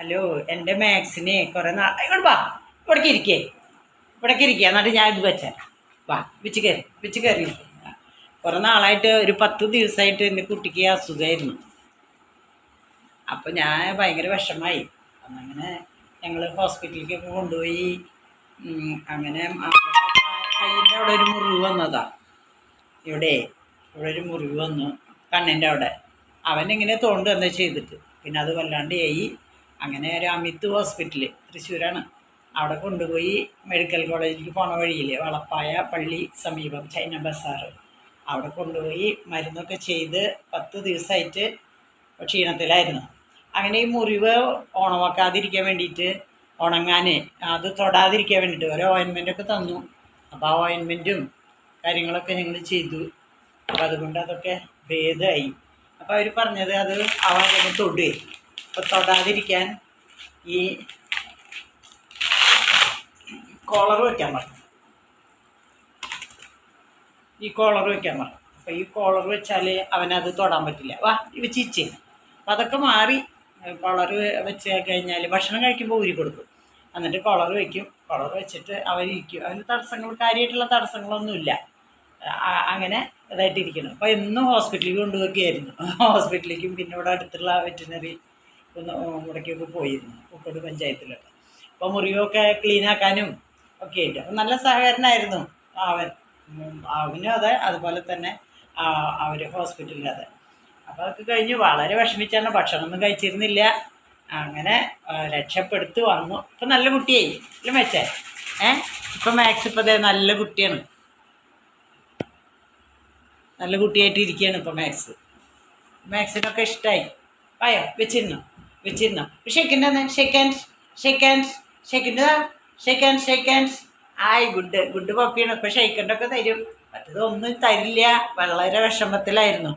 Hello, എൻ്റെ മാത്സിനെ കുറേ നാൾ ഇങ്ങോട്ട് വാ, ഇവിടേക്ക് ഇരിക്കേ, ഇവിടേക്ക് ഇരിക്കുക. എന്നിട്ട് ഞാൻ ഇത് വെച്ചാൽ വാ, വെച്ച് കയറി കുറേ നാളായിട്ട് ഒരു 10 ദിവസമായിട്ട് എൻ്റെ കുട്ടിക്ക് അസുഖമായിരുന്നു. അപ്പോൾ ഞാൻ ഭയങ്കര വിഷമായി. അങ്ങനെ ഞങ്ങൾ ഹോസ്പിറ്റലിലേക്കൊക്കെ കൊണ്ടുപോയി. അങ്ങനെ കയ്യിൻ്റെ അവിടെ ഒരു മുറിവ് വന്നതാ. ഇവിടെ ഒരു മുറിവ് വന്നു കണ്ണിൻ്റെ അവിടെ. അവനിങ്ങനെ തോണ്ട് എന്താ ചെയ്തിട്ട് പിന്നെ അത് വല്ലാണ്ടായി. അങ്ങനെ ഒരു അമിത് ഹോസ്പിറ്റൽ തൃശ്ശൂരാണ്, അവിടെ കൊണ്ടുപോയി. മെഡിക്കൽ കോളേജിലേക്ക് പോണ വഴിയിൽ വളപ്പായ പള്ളി സമീപം ചൈന ബസാർ അവിടെ കൊണ്ടുപോയി മരുന്നൊക്കെ ചെയ്ത് 10 ദിവസമായിട്ട് ക്ഷീണത്തിലായിരുന്നു. അങ്ങനെ ഈ മുറിവ് ഉണവാക്കാതിരിക്കാൻ വേണ്ടിയിട്ട്, ഉണങ്ങാൻ അത് തൊടാതിരിക്കാൻ വേണ്ടിയിട്ട് ഒരു ഓയിൻമെൻറ്റൊക്കെ തന്നു. അപ്പോൾ ആ ഓയിൻമെൻറ്റും കാര്യങ്ങളൊക്കെ ഞങ്ങൾ ചെയ്തു. അപ്പോൾ അതുകൊണ്ട് അതൊക്കെ ഭേദമായി. അപ്പോൾ അവർ പറഞ്ഞത് അത് അവരൊക്കെ തൊടുകയെ. അപ്പോൾ തൊടാതിരിക്കാൻ ഈ കോളർ വയ്ക്കാൻ പറഞ്ഞു. അപ്പോൾ ഈ കോളർ വെച്ചാൽ അവനത് തൊടാൻ പറ്റില്ല. വാ ചിരിച്ച്. അപ്പോൾ അതൊക്കെ മാറി. കോളർ വെച്ച് കഴിഞ്ഞാൽ ഭക്ഷണം കഴിക്കുമ്പോൾ ഊരി കൊടുക്കും. എന്നിട്ട് കോളർ വയ്ക്കും. കോളർ വെച്ചിട്ട് അവരിയ്ക്കും. അതിന് കാര്യമായിട്ടുള്ള തടസ്സങ്ങളൊന്നുമില്ല. അങ്ങനെ ഇതായിട്ടിരിക്കണം. അപ്പോൾ എന്നും ഹോസ്പിറ്റലിൽ കൊണ്ടുപോവുകയായിരുന്നു. ഹോസ്പിറ്റലിലേക്കും പിന്നെ ഇവിടെ അടുത്തുള്ള വെറ്റിനറി ഇവിടേക്കൊക്കെ പോയിരുന്നു, പൂക്കോട് പഞ്ചായത്തിലൊക്കെ. അപ്പോൾ മുറിവൊക്കെ ക്ലീനാക്കാനും ഒക്കെ ആയിട്ട് അപ്പം നല്ല സഹകരണമായിരുന്നു അവനും അതെ, അതുപോലെ തന്നെ അവർ ഹോസ്പിറ്റലിൽ അതെ. അപ്പോൾ അതൊക്കെ കഴിഞ്ഞ് വളരെ വിഷമിച്ചാണ്. ഭക്ഷണമൊന്നും കഴിച്ചിരുന്നില്ല. അങ്ങനെ രക്ഷപ്പെടുത്തി വന്നു. ഇപ്പം നല്ല കുട്ടിയായി ഇല്ല മെച്ചേ. ഇപ്പം മാത്സ് ഇപ്പോൾ അതെ നല്ല കുട്ടിയാണ്, നല്ല കുട്ടിയായിട്ട് ഇരിക്കുകയാണ് ഇപ്പോൾ മാത്സിനൊക്കെ ഇഷ്ടമായി. ആയോ വെച്ചിരുന്നോ ഷെയ്ക്കൻഡ്. ആയി ഗുഡ് പപ്പിയാണ്. ഇപ്പോൾ ഷെയ്ക്കൻ്റൊക്കെ തരും. മറ്റേതൊന്നും തരില്ല. വളരെ വിഷമത്തിലായിരുന്നു.